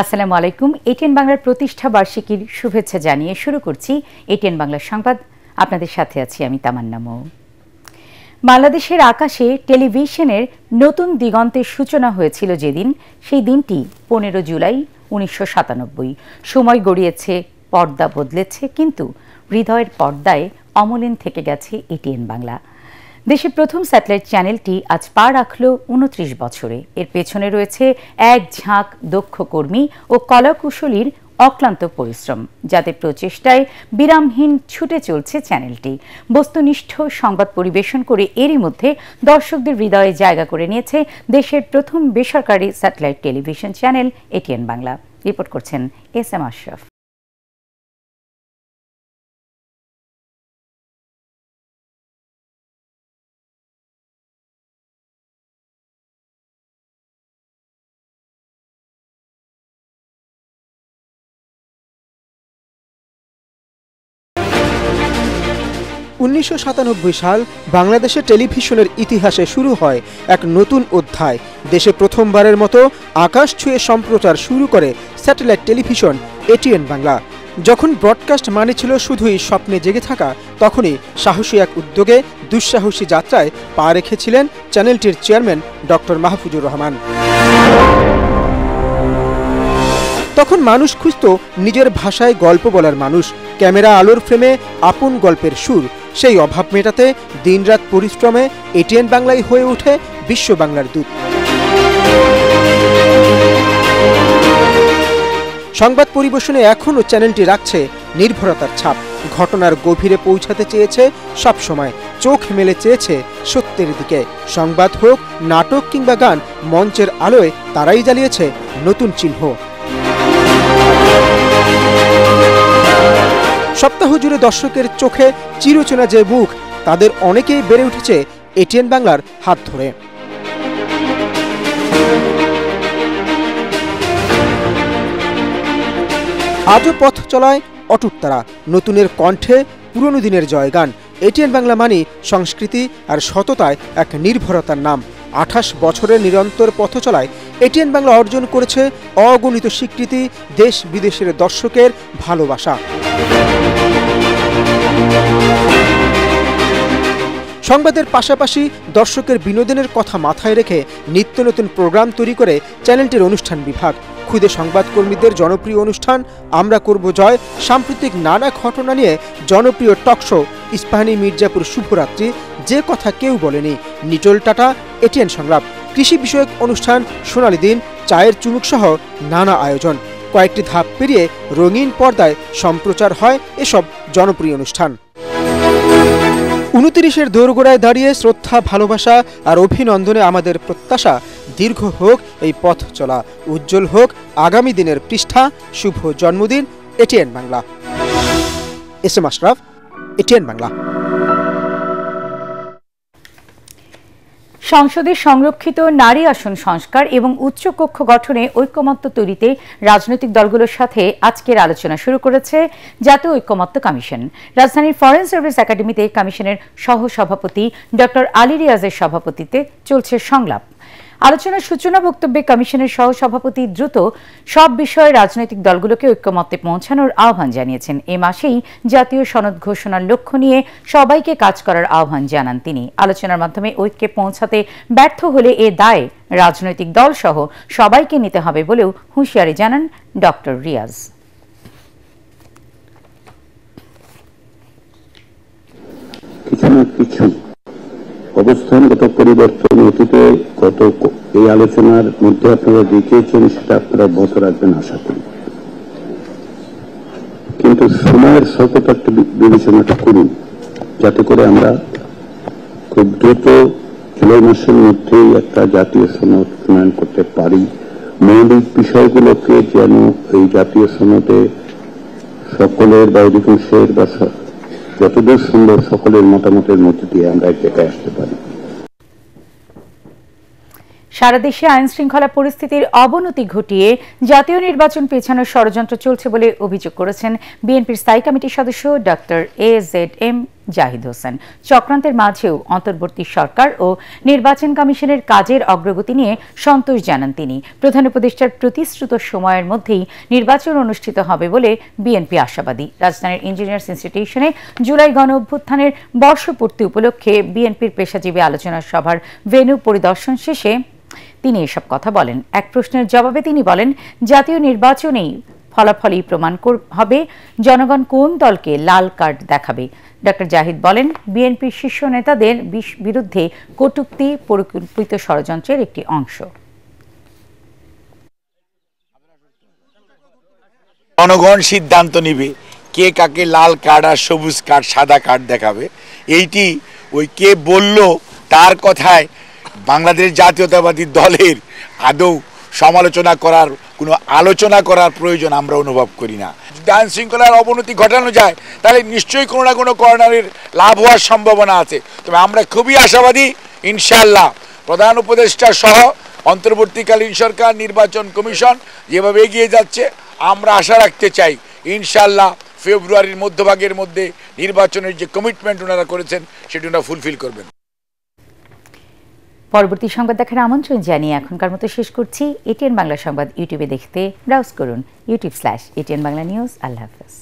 আসসালামু আলাইকুম। এটিএন বাংলার প্রতিষ্ঠা বার্ষিকীর শুভেচ্ছা জানিয়ে শুরু করছি এটিএন বাংলার সংবাদ। আপনাদের সাথে আছি আমি তামান্না মৌ। বাংলাদেশের আকাশে টেলিভিশনের নতুন দিগন্তের সূচনা হয়েছিল যেদিন, সেই দিনটি 15 জুলাই 1997। সময় গড়িয়েছে, পর্দা বদলেছে, কিন্তু হৃদয়ের পর্দায় অমলিন থেকে গেছে এটিএন বাংলা। দেশের প্রথম স্যাটেলাইট চ্যানেলটি আজ পা রাখল 29 বছরে। এর পেছনে রয়েছে এক ঝাঁক দক্ষ কর্মী ও কলাকুশলীর অক্লান্ত পরিশ্রম, যাদের প্রচেষ্টায় বিরামহীন ছুটে চলছে চ্যানেলটি। বস্তুনিষ্ঠ সংবাদ পরিবেশন করে এরই মধ্যে দর্শকদের হৃদয়ে জায়গা করে নিয়েছে দেশের প্রথম বেসরকারি satellite television channel ATN Bangla. Report করছেন এস এম আশরাফ। 1997 সাল বাংলাদেশে টেলিভিশনের ইতিহাসে শুরু হয় এক নতুন অধ্যায়। দেশে প্রথমবারের মতো আকাশ ছুঁয়ে সম্প্রচার শুরু করে স্যাটেলাইট টেলিভিশন এটিএন বাংলা। যখন ব্রডকাস্ট মানে ছিল শুধুই স্বপ্নে জেগে থাকা, তখনই সাহসী এক উদ্যোগে দুঃসাহসী যাত্রায় পা রেখেছিলেন চ্যানেলটির চেয়ারম্যান ডক্টর মাহফুজুর রহমান। তখন মানুষ খুঁজত নিজের ভাষায় গল্প বলার মানুষ, ক্যামেরা আলোর ফ্রেমে আপন গল্পের সুর। সেই অভাব মেটাতে দিনরাত পরিশ্রমে এটিএন বাংলাই হয়ে ওঠে বিশ্ব বাংলার দূত। সংবাদ পরিবেশনে এখনও চ্যানেলটি রাখছে নির্ভরতার ছাপ। ঘটনার গভীরে পৌঁছাতে চেয়েছে সবসময়, চোখ মেলে চেয়েছে সত্যের দিকে। সংবাদ হোক, নাটক কিংবা গান, মঞ্চের আলোয় তারাই জ্বালিয়েছে নতুন চিহ্ন। সপ্তাহ জুড়ে দর্শকের চোখে চিরচেনা যে মুখ, তাদের অনেকেই বেড়ে উঠেছে এটিএন বাংলার হাত ধরে। আজও পথ চলায় অটুট তারা, নতুনের কণ্ঠে পুরনো দিনের জয়গান। এটিএন বাংলা মানে সংস্কৃতি আর সততায় এক নির্ভরতার নাম। 28 বছরের নিরন্তর পথ চলায় এটিএন বাংলা অর্জন করেছে অগণিত স্বীকৃতি, দেশ বিদেশের দর্শকের ভালোবাসা। সংবাদের পাশাপাশি দর্শকের বিনোদনের কথা মাথায় রেখে নিত্য নতুন প্রোগ্রাম তৈরি করে চ্যানেলটির অনুষ্ঠান বিভাগ। খুদে সংবাদকর্মীদের জনপ্রিয় অনুষ্ঠান আমরা করব জয়, সাম্প্রতিক নানা ঘটনা নিয়ে জনপ্রিয় টকশো ইস্পাহানি মির্জাপুর শুভরাত্রি, যে কথা কেউ বলেনি, নিটোল টাটা, এটিএন সংলাপ, কৃষি বিষয়ক অনুষ্ঠান সোনালী দিন, চায়ের চুমুক সহ নানা আয়োজন। কয়েকটি ধাপ পেরিয়ে রঙিন পর্দায় সম্প্রচার হয় এসব জনপ্রিয় অনুষ্ঠান। 29-এর দোরগোড়ায় দাঁড়িয়ে শ্রদ্ধা, ভালোবাসা আর অভিনন্দনে আমাদের প্রত্যাশা, দীর্ঘ হোক এই পথ চলা, উজ্জ্বল হোক আগামী দিনের পৃষ্ঠা। শুভ জন্মদিন ATN Bangla. S M Ashraf, ATN Bangla. সংসদে সংরক্ষিত নারী আসন সংস্কার এবং উচ্চকক্ষ গঠনে ঐকমত্য তৈরিতে রাজনৈতিক দলগুলোর সাথে আজকের আলোচনা শুরু করেছে জাতীয় ঐকমত্য কমিশন। রাজধানীর ফরেন সার্ভিস একাডেমিতে কমিশনের সহসভাপতি ডক্টর আলী রিয়াজের সভাপতিত্বে চলছে সংলাপ। আলোচনার সূচনা বক্তব্যে কমিশনের সহসভাপতি দ্রুত সব বিষয়ে রাজনৈতিক দলগুলোকে ঐক্যমত্যে পৌঁছানোর আহ্বান জানিয়েছেন। এ মাসেই জাতীয় সনদ ঘোষণার লক্ষ্য নিয়ে সবাইকে কাজ করার আহ্বান জানান তিনি। আলোচনার মাধ্যমে ঐক্যে পৌঁছাতে ব্যর্থ হলে এ দায় রাজনৈতিক দল সহ সবাইকে নিতে হবে বলেও হুঁশিয়ারি জানান ডক্টর রিয়াজ। অবস্থানগত পরিবর্তন অতীতে গত এই আলোচনার মধ্যে আপনারা দেখিয়েছেন, সেটা আপনারা অব্যাহত রাখবেন আশা করি। কিন্তু সময়ের স্বল্পতাটা বিবেচনাটা করুন, যাতে করে আমরা খুব দ্রুত জুলাই মাসের মধ্যেই একটা জাতীয় সনদ প্রণয়ন করতে পারি। মৌলিক বিষয়গুলোকে যেন এই জাতীয় সনদে সকলের বা অধিকাংশের বা যতদূর সম্ভব সকলের মতামতের মধ্যে দিয়ে আমরা এক জায়গায় আসতে পারি। সারা দেশে আইন শৃঙ্খলা পরিস্থিতির অবনতি ঘটিয়ে জাতীয় নির্বাচন পেছানোর ষড়যন্ত্র চলছে বলে অভিযোগ করেছেন বিএনপির স্থায়ী কমিটির সদস্য ডক্টর AZM জাহিদ হোসেন। চক্রান্তের মাঝেও অন্তর্বর্তী সরকার ও নির্বাচন কমিশনের কাজের অগ্রগতি নিয়ে সন্তোষ জানান তিনি। প্রধান উপদেষ্টার প্রতিশ্রুত সময়ের মধ্যেই নির্বাচন অনুষ্ঠিত হবে বলে বিএনপি আশাবাদী। রাজধানীর ইঞ্জিনিয়ার্স ইনস্টিটিউশনে জুলাই গণ অভ্যুত্থানের বর্ষপূর্তি উপলক্ষে বিএনপির পেশাজীবী আলোচনা সভার ভেন্যু পরিদর্শন শেষে তিনি এসব কথা বলেন। এক প্রশ্নের জবাবে তিনি বলেন, জাতীয় নির্বাচনেই ফলাফলই প্রমাণ হবে জনগণ কোন দলকে লাল কার্ড দেখাবে। ডক্টর জাহিদ বলেন, বিএনপির শীর্ষ নেতাদের বিরুদ্ধে কটূক্তি পরিকল্পিত ষড়যন্ত্রের একটি অংশ। জনগণ সিদ্ধান্ত নিবে কে কাকে লাল কার্ড আর সবুজ কার্ড সাদা কার্ড দেখাবে। এইটি ওই কে বলল তার কথায় বাংলাদেশ জাতীয়তাবাদী দলের আদৌ সমালোচনা করার কোনো আলোচনা করার প্রয়োজন আমরা অনুভব করি না। যদি আইন শৃঙ্খলার অবনতি ঘটানো যায় তাহলে নিশ্চয়ই কোনো না কোনো কর্নারের লাভ হওয়ার সম্ভাবনা আছে। তবে আমরা খুবই আশাবাদী, ইনশাআল্লাহ প্রধান উপদেষ্টা সহ অন্তর্বর্তীকালীন সরকার, নির্বাচন কমিশন যেভাবে এগিয়ে যাচ্ছে আমরা আশা রাখতে চাই ইনশাআল্লাহ ফেব্রুয়ারির মধ্যভাগের মধ্যে নির্বাচনের যে কমিটমেন্ট ওনারা করেছেন সেটি ওনারা ফুলফিল করবেন। পরবর্তী সংবাদ দেখার আমন্ত্রণ জানিয়ে এখনকার মতো শেষ করছি। এটিএন বাংলা সংবাদ ইউটিউবে দেখতে ব্রাউজ করুন youtube/ATN Bangla News। আল্লাহ হাফেজ।